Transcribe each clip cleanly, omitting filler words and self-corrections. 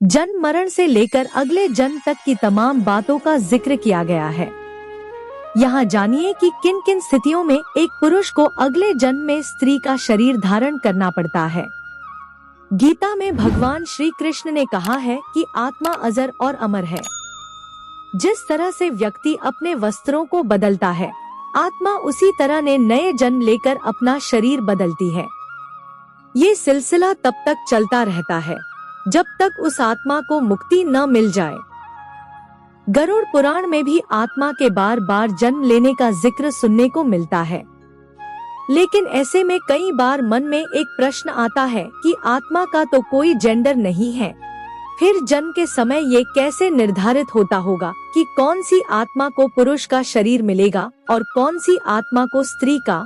जन्म मरण से लेकर अगले जन्म तक की तमाम बातों का जिक्र किया गया है। यहाँ जानिए कि किन किन स्थितियों में एक पुरुष को अगले जन्म में स्त्री का शरीर धारण करना पड़ता है। गीता में भगवान श्री कृष्ण ने कहा है कि आत्मा अजर और अमर है। जिस तरह से व्यक्ति अपने वस्त्रों को बदलता है, आत्मा उसी तरह ने नए जन्म लेकर अपना शरीर बदलती है। ये सिलसिला तब तक चलता रहता है जब तक उस आत्मा को मुक्ति न मिल जाए। गरुड़ पुराण में भी आत्मा के बार बार जन्म लेने का जिक्र सुनने को मिलता है, लेकिन ऐसे में कई बार मन में एक प्रश्न आता है कि आत्मा का तो कोई जेंडर नहीं है, फिर जन्म के समय ये कैसे निर्धारित होता होगा कि कौन सी आत्मा को पुरुष का शरीर मिलेगा और कौन सी आत्मा को स्त्री का।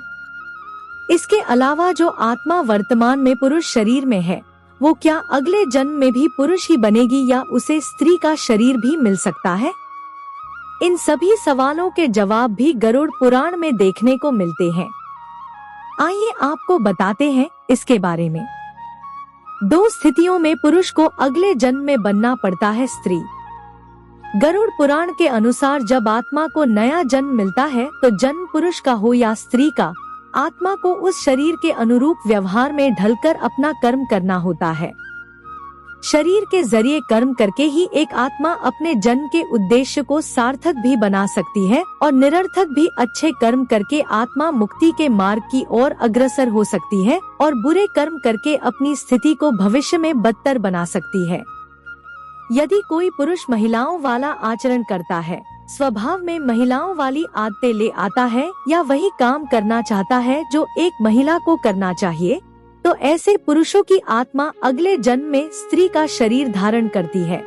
इसके अलावा जो आत्मा वर्तमान में पुरुष शरीर में है, वो क्या अगले जन्म में भी पुरुष ही बनेगी या उसे स्त्री का शरीर भी मिल सकता है? इन सभी सवालों के जवाब भी गरुड़ पुराण में देखने को मिलते हैं। आइए आपको बताते हैं इसके बारे में। 2 स्थितियों में पुरुष को अगले जन्म में बनना पड़ता है स्त्री। गरुड़ पुराण के अनुसार जब आत्मा को नया जन्म मिलता है तो जन्म पुरुष का हो या स्त्री का, आत्मा को उस शरीर के अनुरूप व्यवहार में ढलकर अपना कर्म करना होता है। शरीर के जरिए कर्म करके ही एक आत्मा अपने जन्म के उद्देश्य को सार्थक भी बना सकती है और निरर्थक भी अच्छे कर्म करके आत्मा मुक्ति के मार्ग की ओर अग्रसर हो सकती है और बुरे कर्म करके अपनी स्थिति को भविष्य में बदतर बना सकती है। यदि कोई पुरुष महिलाओं वाला आचरण करता है, स्वभाव में महिलाओं वाली आदतें ले आता है या वही काम करना चाहता है जो एक महिला को करना चाहिए, तो ऐसे पुरुषों की आत्मा अगले जन्म में स्त्री का शरीर धारण करती है।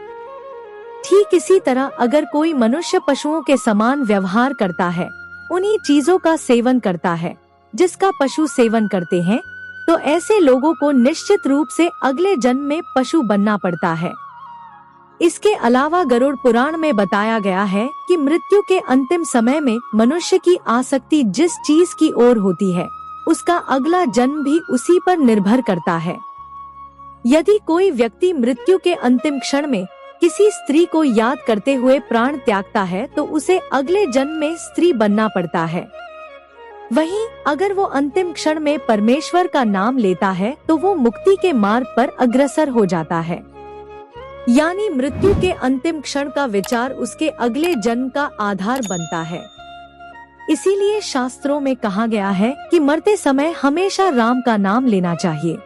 ठीक इसी तरह अगर कोई मनुष्य पशुओं के समान व्यवहार करता है, उन्हीं चीजों का सेवन करता है जिसका पशु सेवन करते हैं, तो ऐसे लोगों को निश्चित रूप से अगले जन्म में पशु बनना पड़ता है। इसके अलावा गरुड़ पुराण में बताया गया है कि मृत्यु के अंतिम समय में मनुष्य की आसक्ति जिस चीज की ओर होती है, उसका अगला जन्म भी उसी पर निर्भर करता है। यदि कोई व्यक्ति मृत्यु के अंतिम क्षण में किसी स्त्री को याद करते हुए प्राण त्यागता है तो उसे अगले जन्म में स्त्री बनना पड़ता है। वहीं अगर वो अंतिम क्षण में परमेश्वर का नाम लेता है तो वो मुक्ति के मार्ग पर अग्रसर हो जाता है। यानी मृत्यु के अंतिम क्षण का विचार उसके अगले जन्म का आधार बनता है। इसीलिए शास्त्रों में कहा गया है कि मरते समय हमेशा राम का नाम लेना चाहिए।